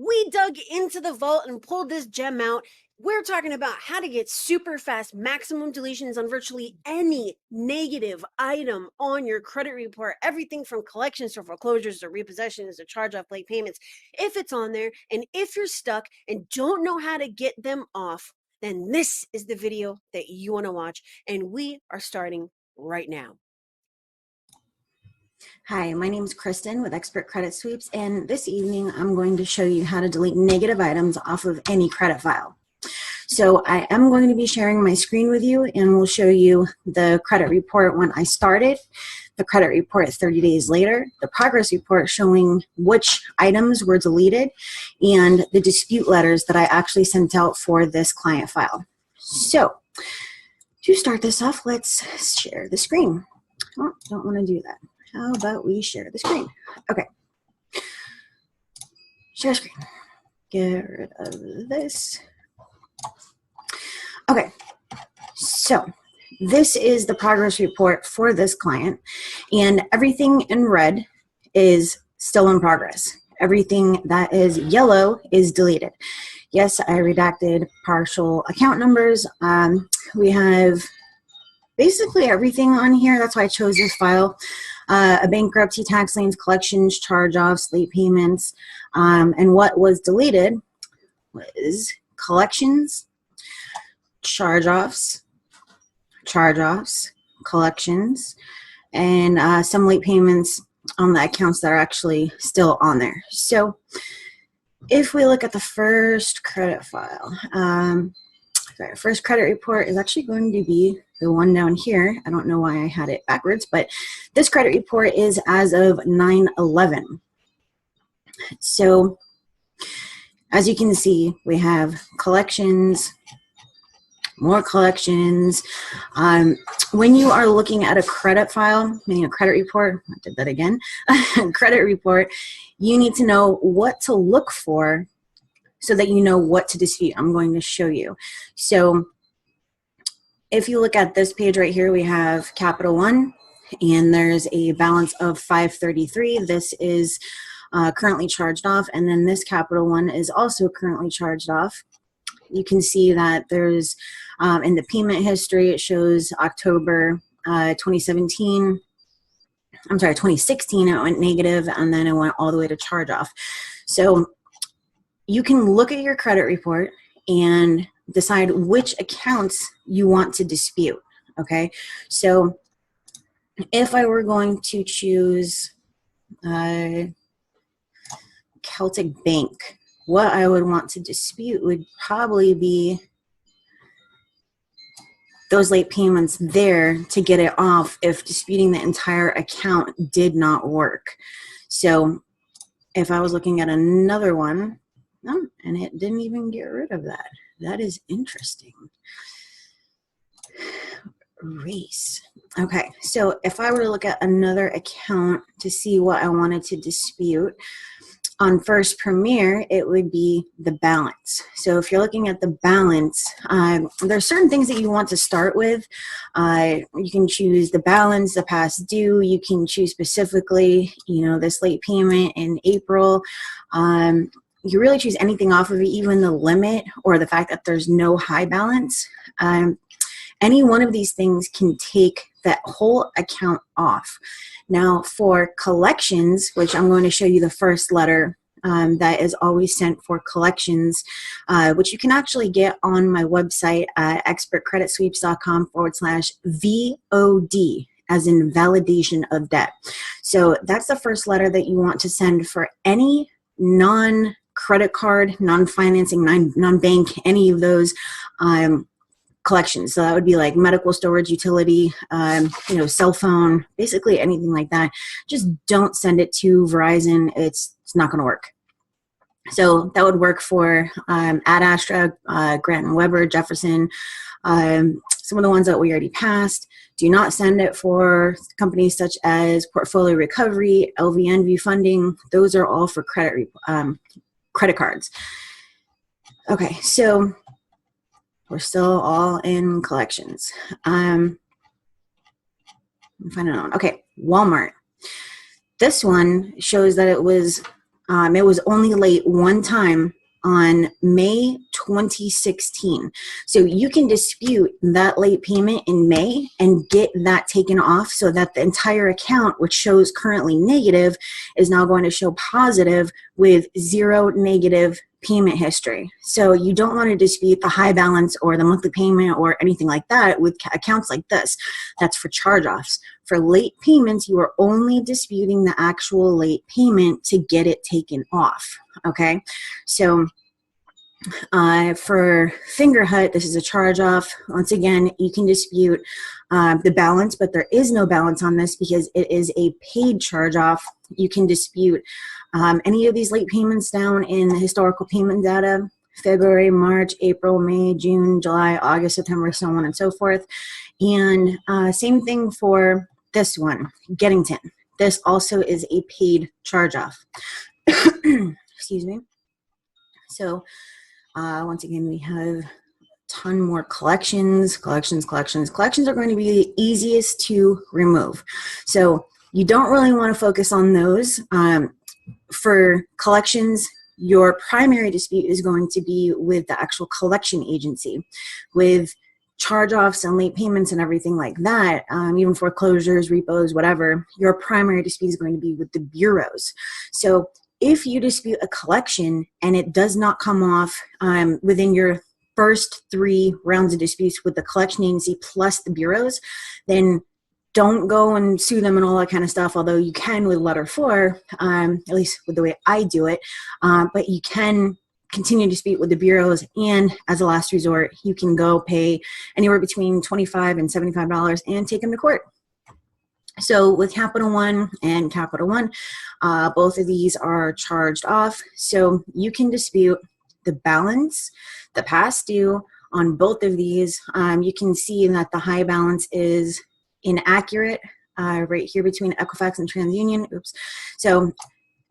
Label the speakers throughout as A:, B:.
A: We dug into the vault and pulled this gem out. We're talking about how to get super fast maximum deletions on virtually any negative item on your credit report. Everything from collections to foreclosures to repossessions to charge-off late payments. If it's on there and if you're stuck and don't know how to get them off, then this is the video that you want to watch. And we are starting right now.
B: Hi, my name is Kristen with Expert Credit Sweeps, and this evening I'm going to show you how to delete negative items off of any credit file. So I am going to be sharing my screen with you, and we'll show you the credit report when I started, the credit report 30 days later, the progress report showing which items were deleted, and the dispute letters that I actually sent out for this client file. So to start this off, let's share the screen. Oh, don't want to do that. How about we share the screen? Okay. Share screen. Get rid of this. Okay. So this is the progress report for this client, and everything in red is still in progress. Everything that is yellow is deleted. Yes, I redacted partial account numbers. We have basically everything on here. That's why I chose this file. A bankruptcy, tax liens, collections, charge-offs, late payments, and what was deleted was collections, charge-offs, collections, and some late payments on the accounts that are actually still on there. So if we look at the first credit file, first credit report is actually going to be the one down here. I don't know why I had it backwards, but this credit report is as of 9/11. So as you can see, we have collections, more collections. When you are looking at a credit file, meaning a credit report, I did that again, credit report, you need to know what to look for so that you know what to dispute. I'm going to show you. So if you look at this page right here, we have Capital One, and there's a balance of $533. This is currently charged off, and then this Capital One is also currently charged off. You can see that there's, in the payment history, it shows October 2016, it went negative, and then it went all the way to charge off. So you can look at your credit report and decide which accounts you want to dispute, okay? So if I were going to choose Celtic Bank, what I would want to dispute would probably be those late payments there to get it off if disputing the entire account did not work. So if I was looking at another one, oh, and it didn't even get rid of that. That is interesting. Race. Okay, so if I were to look at another account to see what I wanted to dispute, on First Premier, it would be the balance. So if you're looking at the balance, there are certain things that you want to start with. You can choose the balance, the past due. You can choose specifically, this late payment in April. You really choose anything off of it, even the limit or the fact that there's no high balance. Any one of these things can take that whole account off. Now for collections, which I'm going to show you the first letter that is always sent for collections, which you can actually get on my website at expertcreditsweeps.com/VOD, as in validation of debt. So that's the first letter that you want to send for any non-credit card, non-financing, non-bank, any of those collections. So that would be like medical, storage, utility, cell phone, basically anything like that. Just don't send it to Verizon. It's not going to work. So that would work for Ad Astra, Grant and Weber, Jefferson, some of the ones that we already passed. Do not send it for companies such as Portfolio Recovery, LVNV Funding. Those are all for credit cards. Okay, so we're still all in collections. I'm finding one. Okay, Walmart. This one shows that it was It was only late one time on May 2016. So you can dispute that late payment in May and get that taken off so that the entire account, which shows currently negative, is now going to show positive with zero negative payment history. So you don't want to dispute the high balance or the monthly payment or anything like that with accounts like this. That's for charge-offs. For late payments, you are only disputing the actual late payment to get it taken off, okay? So for Fingerhut, this is a charge-off. Once again, you can dispute the balance, but there is no balance on this because it is a paid charge-off. You can dispute any of these late payments down in the historical payment data, February, March, April, May, June, July, August, September, so on and so forth. And same thing for this one, Geddington. This also is a paid charge-off. Excuse me. So once again, we have a ton more collections. Collections are going to be the easiest to remove. So you don't really want to focus on those. For collections, your primary dispute is going to be with the actual collection agency. With charge-offs and late payments and everything like that, even foreclosures, repos, whatever, your primary dispute is going to be with the bureaus. So if you dispute a collection and it does not come off within your first 3 rounds of disputes with the collection agency plus the bureaus, then don't go and sue them and all that kind of stuff, although you can with letter 4, at least with the way I do it, but you can continue to dispute with the bureaus, and as a last resort, you can go pay anywhere between $25 and $75 and take them to court. So with Capital One and Capital One, both of these are charged off. So you can dispute the balance, the past due on both of these. You can see that the high balance is inaccurate right here between Equifax and TransUnion. Oops. So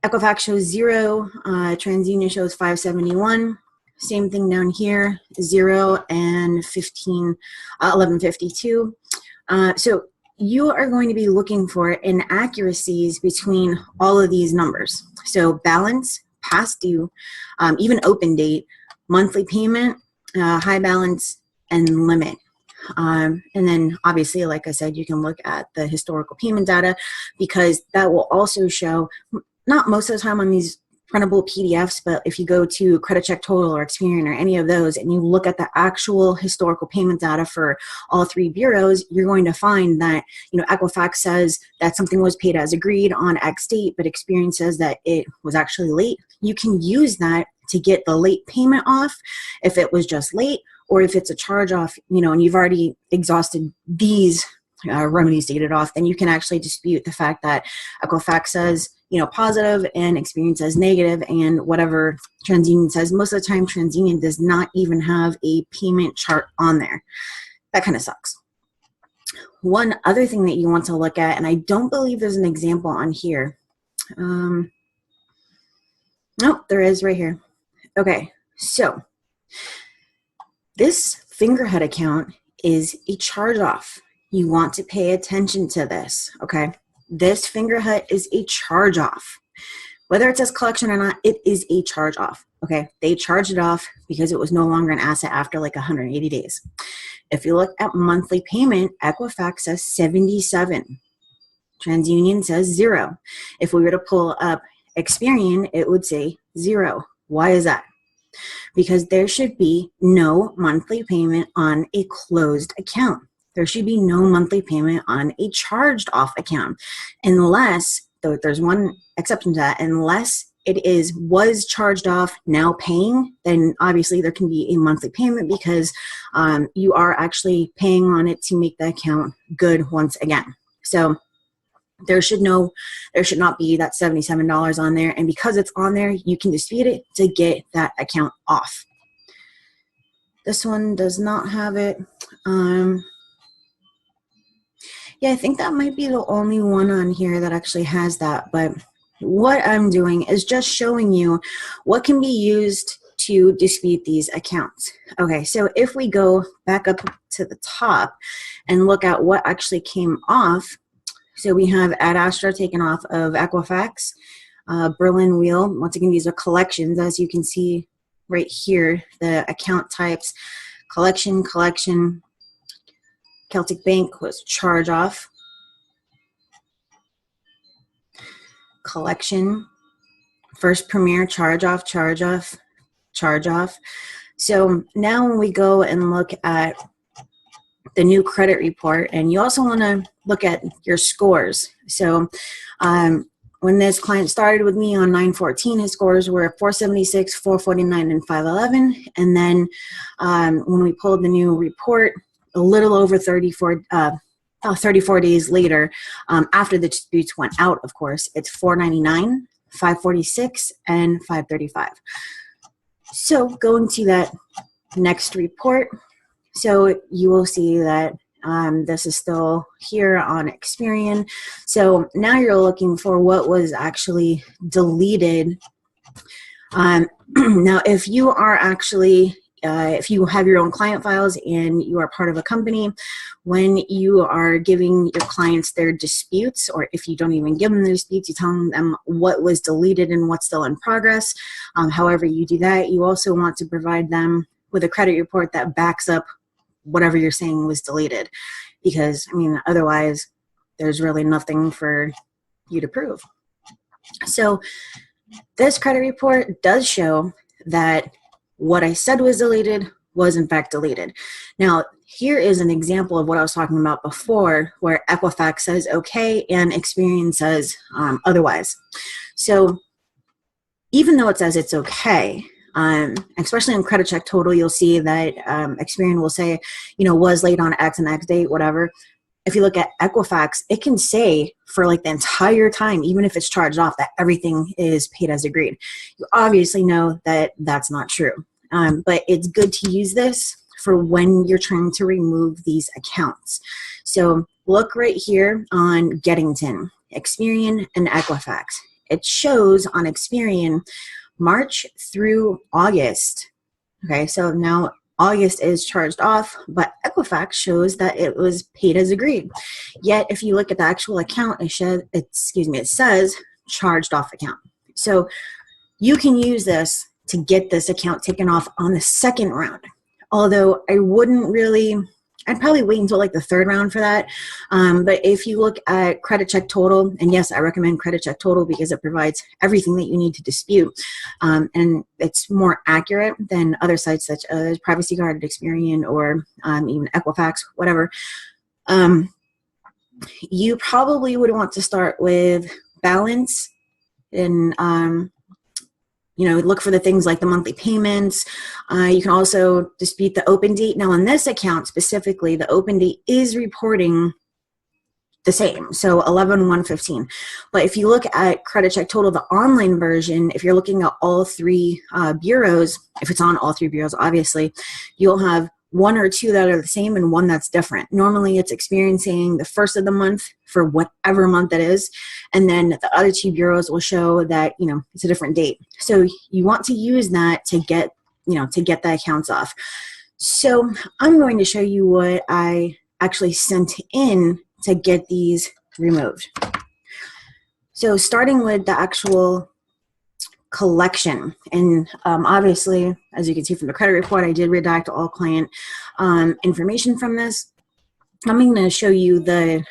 B: Equifax shows 0, TransUnion shows 571. Same thing down here, 0 and 1152. So you are going to be looking for inaccuracies between all of these numbers. So balance, past due, even open date, monthly payment, high balance, and limit. And then obviously, like I said, you can look at the historical payment data because that will also show, not most of the time on these printable PDFs, but if you go to Credit Check Total or Experian or any of those and you look at the actual historical payment data for all 3 bureaus, you're going to find that, Equifax says that something was paid as agreed on X date, but Experian says that it was actually late. You can use that to get the late payment off if it was just late, or if it's a charge off, and you've already exhausted these remedies to get it off, then you can actually dispute the fact that Equifax says, positive and Experian says negative, and whatever TransUnion says. Most of the time, TransUnion does not even have a payment chart on there. That kind of sucks. One other thing that you want to look at, and I don't believe there's an example on here. Nope, there is right here. Okay, so this Fingerhut account is a charge-off. You want to pay attention to this, okay? This Fingerhut is a charge-off. Whether it says collection or not, it is a charge-off, okay? They charged it off because it was no longer an asset after like 180 days. If you look at monthly payment, Equifax says 77. TransUnion says 0. If we were to pull up Experian, it would say 0. Why is that? Because there should be no monthly payment on a closed account. There should be no monthly payment on a charged off account unless, though there's one exception to that, unless it was charged off, now paying, then obviously there can be a monthly payment because you are actually paying on it to make the account good once again. So there should not be that $77 on there, and because it's on there, you can dispute it to get that account off. This one does not have it. Yeah, I think that might be the only one on here that actually has that, but what I'm doing is just showing you what can be used to dispute these accounts. Okay, so if we go back up to the top and look at what actually came off, so we have Ad Astra taken off of Equifax. Berlin wheel. Once again, these are collections, as you can see right here, the account types, collection, Celtic Bank was charge off, collection, First Premier, charge off. So now when we go and look at the new credit report, and you also want to look at your scores. So when this client started with me on 9/14, his scores were 476, 449, and 511. And then when we pulled the new report, a little over 34 days later, after the disputes went out, of course, it's 499, 546, and 535. So going to that next report, so you will see that this is still here on Experian. So now you're looking for what was actually deleted. Now, if you are actually, if you have your own client files and you are part of a company, when you are giving your clients their disputes, or if you don't even give them the disputes, you tell them what was deleted and what's still in progress. However you do that, you also want to provide them with a credit report that backs up whatever you're saying was deleted, because I mean, otherwise there's really nothing for you to prove. So this credit report does show that what I said was deleted was in fact deleted. Now, here is an example of what I was talking about before, where Equifax says okay and Experian says otherwise. So even though it says it's okay, especially in credit check total, you'll see that Experian will say, you know, was late on X and X date, whatever. If you look at Equifax, it can say for like the entire time, even if it's charged off, that everything is paid as agreed. You obviously know that that's not true, but it's good to use this for when you're trying to remove these accounts. So look right here on Geddington, Experian, and Equifax. It shows on Experian March through August. Okay, so now August is charged off, but Equifax shows that it was paid as agreed. Yet, if you look at the actual account, it says charged off account. So you can use this to get this account taken off on the second round. Although I wouldn't really, I'd probably wait until like the third round for that. But if you look at credit check total, and yes, I recommend credit check total because it provides everything that you need to dispute. And it's more accurate than other sites such as Privacy Guard, Experian, or even Equifax, whatever. You probably would want to start with balance and you know, look for the things like the monthly payments. You can also dispute the open date. Now, on this account specifically, the open date is reporting the same, so 11/1/15. But if you look at credit check total, the online version, if you're looking at all three bureaus, if it's on all three bureaus, obviously, you'll have one or two that are the same and one that's different. Normally it's experiencing the first of the month for whatever month it is, and then the other two bureaus will show that, you know, it's a different date. So you want to use that to get, you know, to get the accounts off. So I'm going to show you what I actually sent in to get these removed. So starting with the actual collection, and obviously, as you can see from the credit report, I did redact all client information from this. I'm going to show you the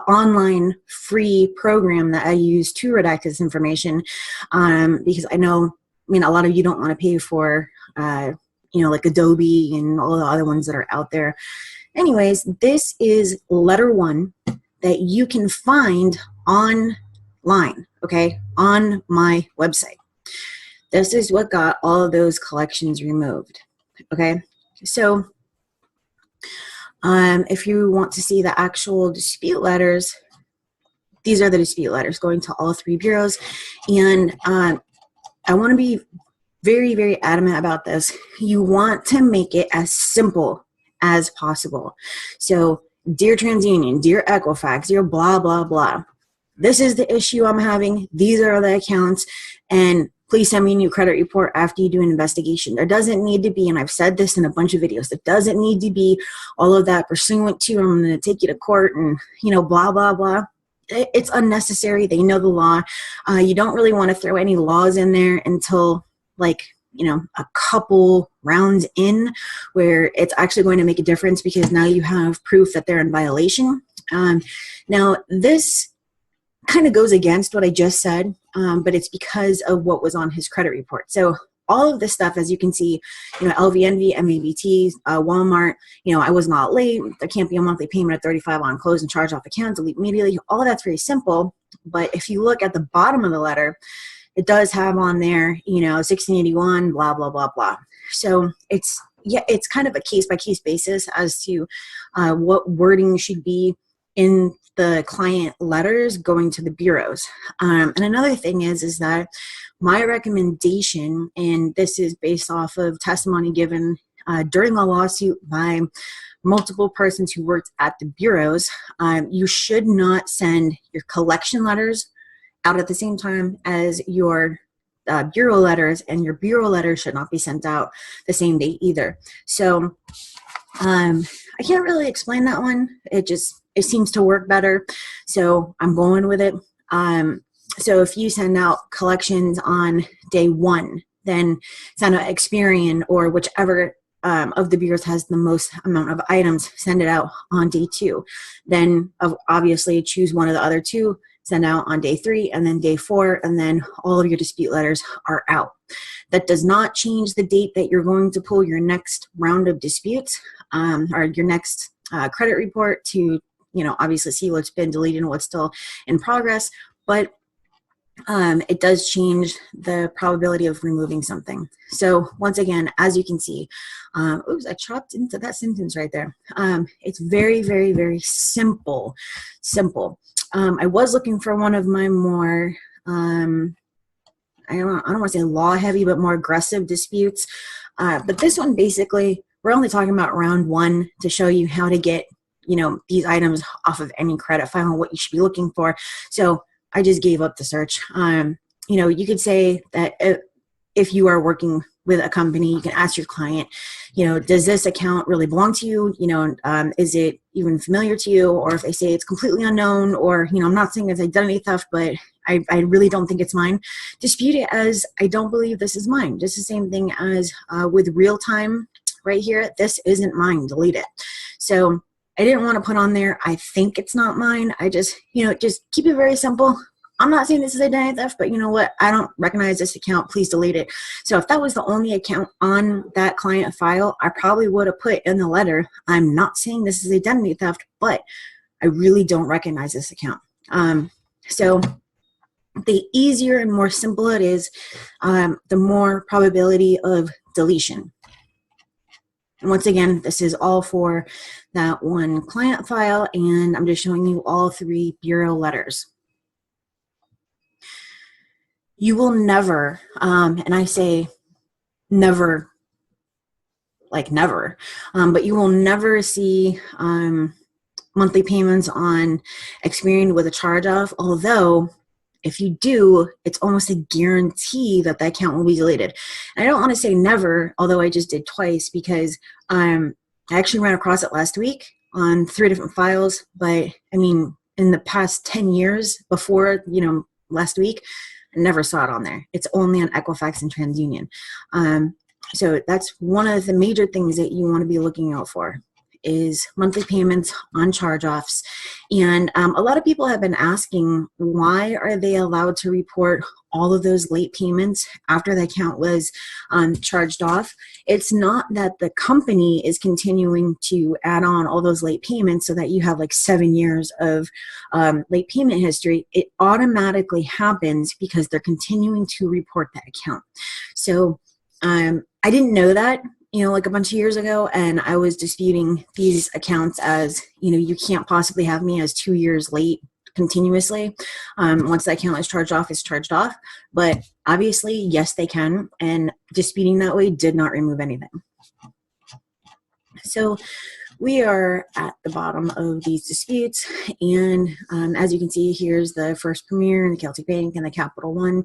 B: online free program that I use to redact this information, because I know, I mean, a lot of you don't want to pay for, you know, like Adobe and all the other ones that are out there. Anyways, this is letter one that you can find online, okay, on my website. This is what got all of those collections removed, okay? So if you want to see the actual dispute letters, these are the dispute letters going to all three bureaus. And I want to be very, very adamant about this. You want to make it as simple as possible. So, dear TransUnion, dear Equifax, dear blah, blah, blah. This is the issue I'm having. These are the accounts. And please send me a new credit report after you do an investigation. There doesn't need to be, and I've said this in a bunch of videos, there doesn't need to be all of that pursuant to, I'm going to take you to court and, you know, blah, blah, blah. it's unnecessary. They know the law. You don't really want to throw any laws in there until like, a couple rounds in where it's actually going to make a difference, because now you have proof that they're in violation. Now, this kind of goes against what I just said, but it's because of what was on his credit report. So all of this stuff, as you can see, LVNV, MABT, Walmart, I was not late. There can't be a monthly payment at 35 on close and charge off account, delete immediately. All of that's very simple. But if you look at the bottom of the letter, it does have on there, 1681, blah, blah, blah, blah. So it's kind of a case-by-case basis as to what wording should be in the client letters going to the bureaus. And another thing is that my recommendation, and this is based off of testimony given during the lawsuit by multiple persons who worked at the bureaus, you should not send your collection letters out at the same time as your bureau letters, and your bureau letters should not be sent out the same day either. So I can't really explain that one. It seems to work better, so I'm going with it. So if you send out collections on day 1, then send out Experian or whichever of the bureaus has the most amount of items, send it out on day 2. Then obviously choose one of the other 2, send out on day 3, and then day 4, and then all of your dispute letters are out. That does not change the date that you're going to pull your next round of disputes, or your next credit report to, obviously see what's been deleted and what's still in progress, but it does change the probability of removing something. So once again, as you can see, oops, I chopped into that sentence right there. It's very, very, very simple. I was looking for one of my more, I don't want to say law heavy, but more aggressive disputes. But this one, basically, we're only talking about round 1 to show you how to get, these items off of any credit file and what you should be looking for. So I just gave up the search. You could say that if you are working with a company, you can ask your client, does this account really belong to you? Is it even familiar to you? Or if they say it's completely unknown, or, I'm not saying it's identity theft, but I really don't think it's mine, dispute it as, I don't believe this is mine. Just the same thing as with real time right here. This isn't mine, delete it. So I didn't want to put on there, I think it's not mine. I just, just keep it very simple. I'm not saying this is identity theft, but you know what? I don't recognize this account. Please delete it. So if that was the only account on that client file, I probably would have put in the letter, I'm not saying this is identity theft, but I really don't recognize this account. So the easier and more simple it is, the more probability of deletion. And once again, this is all for that one client file, and I'm just showing you all 3 bureau letters. You will never, and I say never, like never, but you will never see monthly payments on Experian with a charge-off, although if you do, it's almost a guarantee that that account will be deleted. And I don't want to say never, although I just did twice, because I actually ran across it last week on 3 different files. But I mean, in the past 10 years before, last week, I never saw it on there. It's only on Equifax and TransUnion. So that's one of the major things that you want to be looking out for, is monthly payments on charge-offs. And a lot of people have been asking, why are they allowed to report all of those late payments after the account was charged off? It's not that the company is continuing to add on all those late payments so that you have like 7 years of late payment history. It automatically happens because they're continuing to report that account. So I didn't know that, like a bunch of years ago, and I was disputing these accounts as, you can't possibly have me as 2 years late continuously. Once that account is charged off, it's charged off. But obviously, yes, they can, and disputing that way did not remove anything. So we are at the bottom of these disputes, and as you can see, here's the First Premier and the Celtic Bank and the Capital One.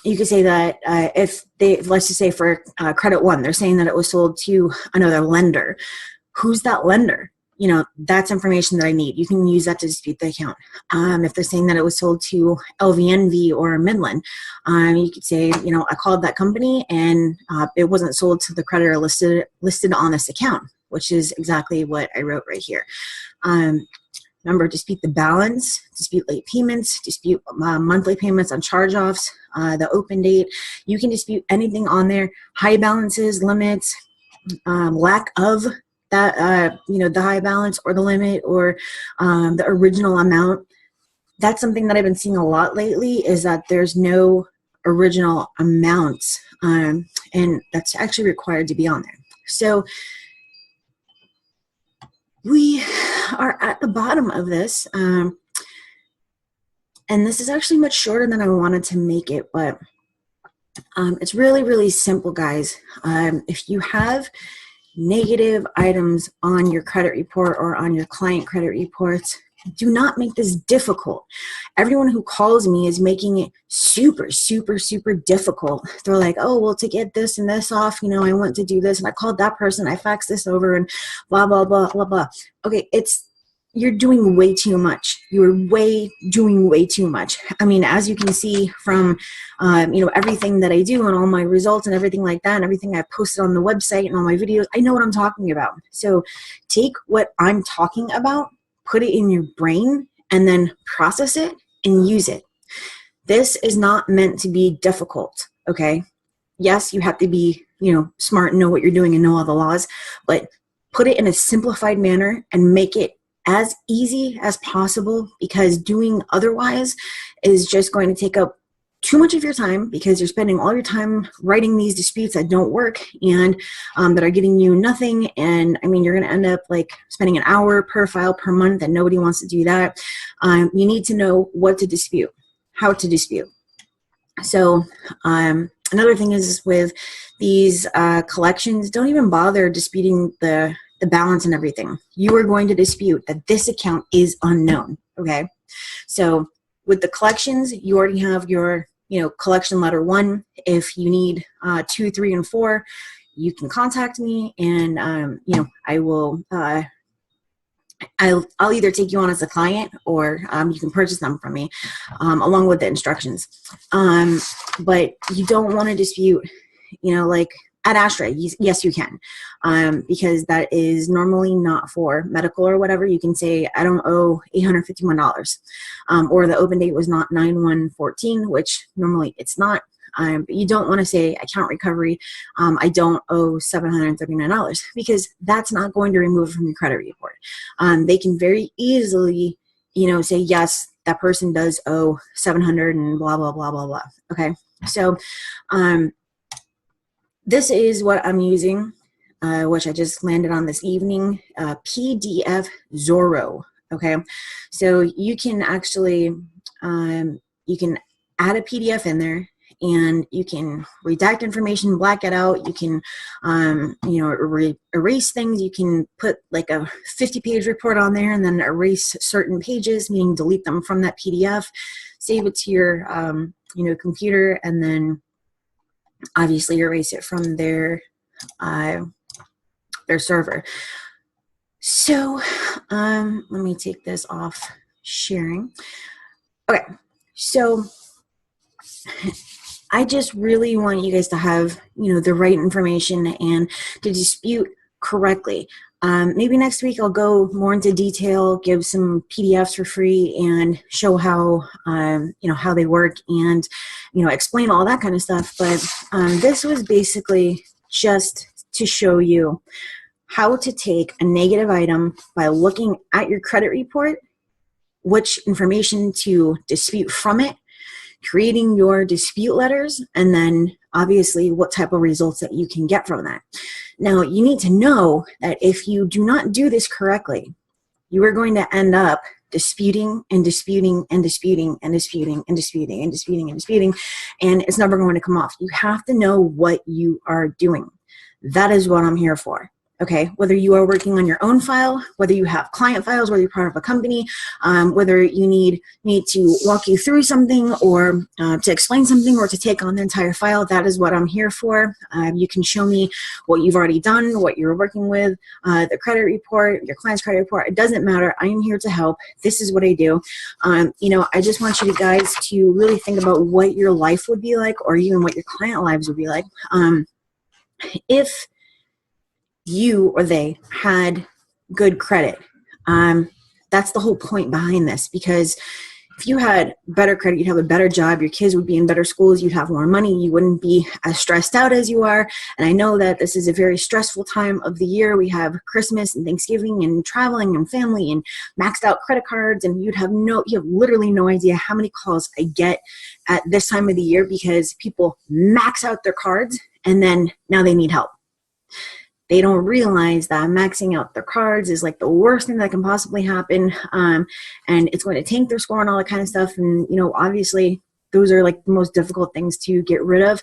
B: You could say that if they, let's just say for Credit One, they're saying that it was sold to another lender. Who's that lender? you know, that's information that I need. You can use that to dispute the account. If they're saying that it was sold to LVNV or Midland, you could say, you know, I called that company and it wasn't sold to the creditor listed on this account, which is exactly what I wrote right here. Remember, dispute the balance, dispute late payments, dispute monthly payments on charge-offs, the open date. You can dispute anything on there, high balances, limits, lack of that, you know, the high balance or the limit or the original amount. That's something that I've been seeing a lot lately, is that there's no original amounts, and that's actually required to be on there. So we are at the bottom of this, and this is actually much shorter than I wanted to make it, but it's really, really simple, guys. If you have negative items on your credit report or on your client credit reports, do not make this difficult. Everyone who calls me is making it super, super, super difficult. They're like, oh, well, to get this and this off, you know, I went to do this and I called that person, I faxed this over and blah, blah, blah, blah, blah. Okay, you're doing way too much. You're doing way too much. I mean, as you can see from, you know, everything that I do and all my results and everything like that and everything I posted on the website and all my videos, I know what I'm talking about. So take what I'm talking about, put it in your brain, and then process it and use it. This is not meant to be difficult, okay? Yes, you have to be, you know, smart and know what you're doing and know all the laws, but put it in a simplified manner and make it as easy as possible, because doing otherwise is just going to take up too much of your time, because you're spending all your time writing these disputes that don't work and that are getting you nothing. And I mean, you're going to end up like spending an hour per file per month, and nobody wants to do that. You need to know what to dispute, how to dispute. So another thing is with these collections, don't even bother disputing the balance and everything. You are going to dispute that this account is unknown, okay? So with the collections, you already have your, you know, collection letter 1. If you need 2, 3, and 4, you can contact me, and you know, I will. I'll either take you on as a client, or you can purchase them from me, along with the instructions. But you don't want to dispute, you know, like at Astra, yes, you can, because that is normally not for medical or whatever. You can say, I don't owe $851, or the open date was not 9/1/14, which normally it's not. But you don't want to say account recovery, I don't owe $739, because that's not going to remove it from your credit report. They can very easily, you know, say, yes, that person does owe $700 and blah, blah, blah, blah, blah. Okay. So, this is what I'm using, which I just landed on this evening, PDF Zorro, okay? So you can actually, you can add a PDF in there, and you can redact information, black it out. You can, you know, erase things. You can put like a 50-page report on there and then erase certain pages, meaning delete them from that PDF, save it to your, you know, computer, and then obviously erase it from their server. So let me take this off sharing. Okay, so I just really want you guys to have, you know, the right information and to dispute correctly. Maybe next week I'll go more into detail, give some PDFs for free, and show how, you know, how they work, and, you know, explain all that kind of stuff. But this was basically just to show you how to take a negative item by looking at your credit report, which information to dispute from it, creating your dispute letters, and then obviously what type of results that you can get from that. Now, you need to know that if you do not do this correctly, you are going to end up disputing and disputing and disputing and disputing and disputing and disputing and disputing, and it's never going to come off. You have to know what you are doing. That is what I'm here for. Okay, whether you are working on your own file, whether you have client files, whether you're part of a company, whether you need me to walk you through something or to explain something or to take on the entire file, that is what I'm here for. You can show me what you've already done, what you're working with, the credit report, your client's credit report. It doesn't matter. I am here to help. This is what I do. I just want you guys to really think about what your life would be like, or even what your client lives would be like, if you or they had good credit. That's the whole point behind this, because if you had better credit, you'd have a better job, your kids would be in better schools, you'd have more money, you wouldn't be as stressed out as you are. And I know that this is a very stressful time of the year. We have Christmas and Thanksgiving and traveling and family and maxed out credit cards, and you have literally no idea how many calls I get at this time of the year because people max out their cards and then now they need help. They don't realize that maxing out their cards is like the worst thing that can possibly happen, and it's going to tank their score and all that kind of stuff. And obviously those are like the most difficult things to get rid of.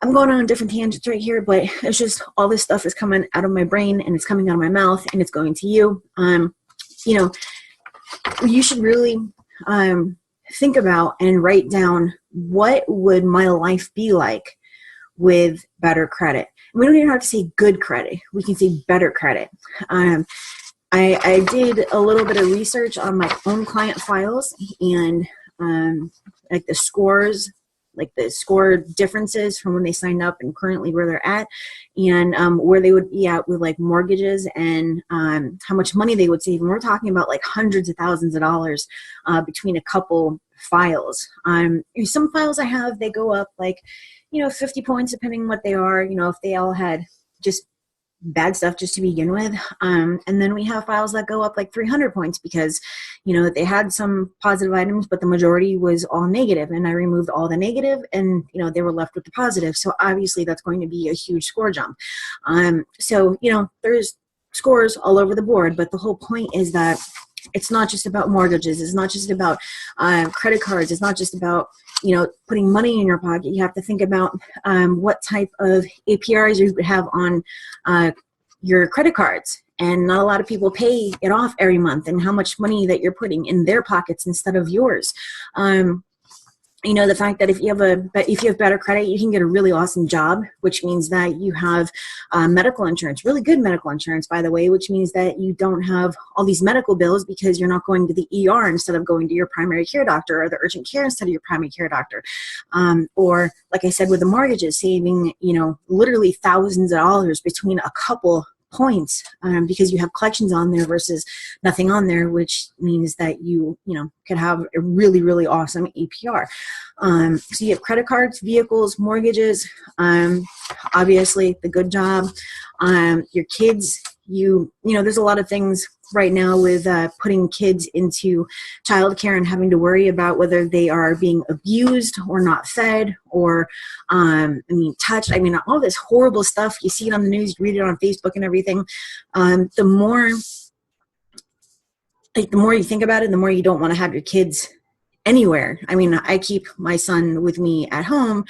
B: I'm going on different tangents right here, but it's just all this stuff is coming out of my brain and it's coming out of my mouth and it's going to you. You should really think about and write down, what would my life be like with better credit? We don't even have to say good credit. We can say better credit. I did a little bit of research on my own client files and like the scores, like the score differences from when they signed up and currently where they're at, and where they would be at with like mortgages and how much money they would save. And we're talking about like hundreds of thousands of dollars between a couple files. Some files I have, they go up like 50 points depending on what they are, if they all had just bad stuff just to begin with. And then we have files that go up like 300 points because, they had some positive items, but the majority was all negative. And I removed all the negative and, they were left with the positive. So obviously that's going to be a huge score jump. So, there's scores all over the board, but the whole point is that it's not just about mortgages. It's not just about credit cards. It's not just about, putting money in your pocket. You have to think about what type of APRs you have on your credit cards. And not a lot of people pay it off every month, and how much money that you're putting in their pockets instead of yours. The fact that if you have better credit, you can get a really awesome job, which means that you have medical insurance, really good medical insurance, by the way, which means that you don't have all these medical bills because you're not going to the ER instead of going to your primary care doctor, or the urgent care instead of your primary care doctor. Or like I said, with the mortgages, saving, literally thousands of dollars between a couple points because you have collections on there versus nothing on there, which means that you could have a really, really awesome APR. So you have credit cards, vehicles, mortgages, obviously the good job, your kids, there's a lot of things right now with putting kids into childcare and having to worry about whether they are being abused or not fed or, touched. All this horrible stuff. You see it on the news, you read it on Facebook and everything. The more you think about it, the more you don't want to have your kids anywhere. I keep my son with me at home.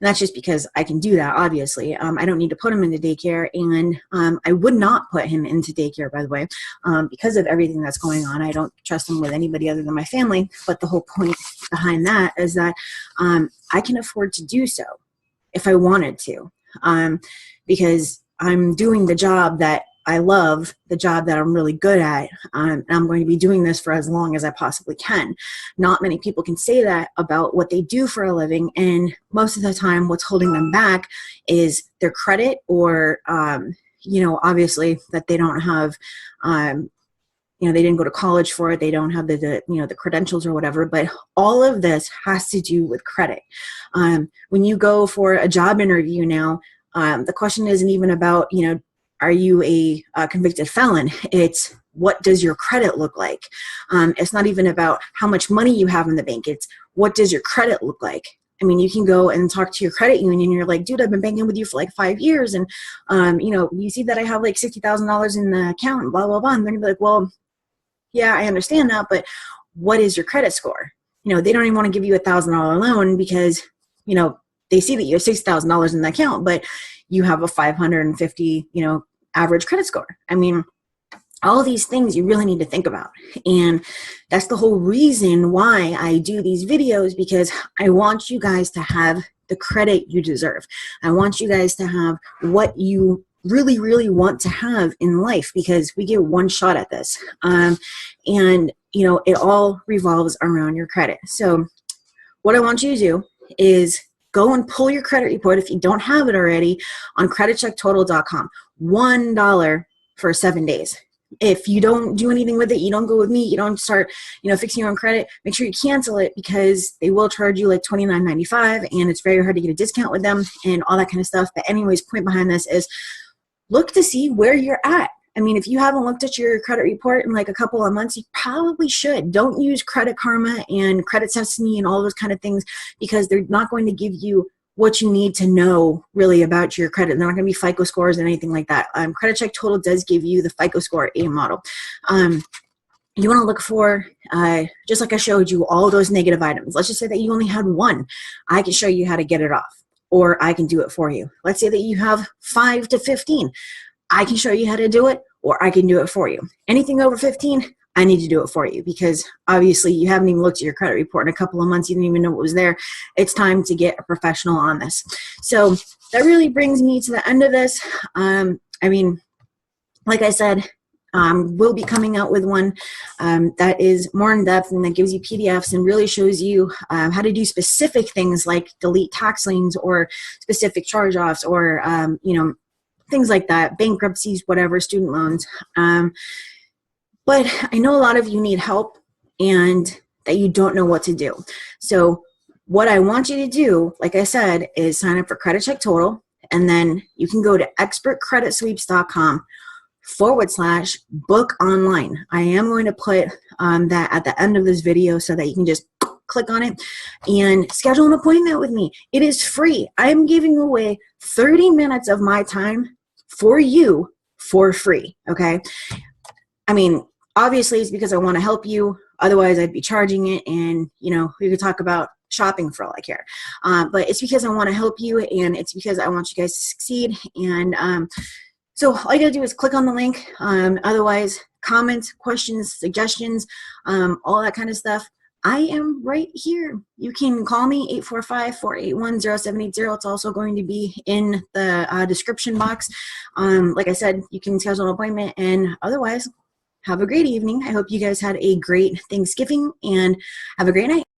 B: That's just because I can do that, obviously. I don't need to put him into daycare, and I would not put him into daycare, by the way, because of everything that's going on. I don't trust him with anybody other than my family, but the whole point behind that is that I can afford to do so if I wanted to, because I'm doing the job that I love, the job that I'm really good at, and I'm going to be doing this for as long as I possibly can. Not many people can say that about what they do for a living, and most of the time what's holding them back is their credit or, obviously that they don't have, they didn't go to college for it, they don't have the credentials or whatever, but all of this has to do with credit. When you go for a job interview now, the question isn't even about, are you a convicted felon? It's, what does your credit look like? It's not even about how much money you have in the bank. It's, what does your credit look like? You can go and talk to your credit union and you're like, dude, I've been banking with you for like 5 years. And, you see that I have like $60,000 in the account and blah, blah, blah. And they're gonna be like, well, yeah, I understand that, but what is your credit score? They don't even want to give you $1,000 loan because, they see that you have $6,000 in the account, but you have a 550, average credit score. I mean, all these things you really need to think about. And that's the whole reason why I do these videos, because I want you guys to have the credit you deserve. I want you guys to have what you really, really want to have in life, because we get one shot at this. And, you know, it all revolves around your credit. So what I want you to do is go and pull your credit report if you don't have it already on creditchecktotal.com. $1 for 7 days. If you don't do anything with it, you don't go with me, you don't start, you know, fixing your own credit, make sure you cancel it, because they will charge you like $29.95, and it's very hard to get a discount with them and all that kind of stuff. But anyways, point behind this is look to see where you're at. I mean, if you haven't looked at your credit report in like a couple of months, you probably should. Don't use Credit Karma and Credit Sesame and all those kind of things, because they're not going to give you what you need to know really about your credit. They're not going to be FICO scores and anything like that. Credit Check Total does give you the FICO score A model. You want to look for, just like I showed you, all those negative items. Let's just say that you only had one. I can show you how to get it off, or I can do it for you. Let's say that you have 5 to 15. I can show you how to do it, or I can do it for you. Anything over 15, I need to do it for you, because obviously you haven't even looked at your credit report in a couple of months. You didn't even know what was there. It's time to get a professional on this. So that really brings me to the end of this. I mean, like I said, we'll be coming out with one that is more in depth and that gives you PDFs and really shows you how to do specific things like delete tax liens or specific charge-offs, or you know, things like that, bankruptcies, whatever, student loans. But I know a lot of you need help and that you don't know what to do. So what I want you to do, like I said, is sign up for Credit Check Total, and then you can go to expertcreditsweeps.com/book online. I am going to put that at the end of this video so that you can just click on it and schedule an appointment with me. It is free. I'm giving away 30 minutes of my time for you for free, okay? I mean, obviously it's because I want to help you. Otherwise, I'd be charging it, and, you know, we could talk about shopping for all I care. But it's because I want to help you, and it's because I want you guys to succeed. And so all you gotta do is click on the link. Otherwise, comments, questions, suggestions, all that kind of stuff, I am right here. You can call me, 845-481-0780. It's also going to be in the description box. Like I said, you can schedule an appointment, and otherwise, have a great evening. I hope you guys had a great Thanksgiving, and have a great night.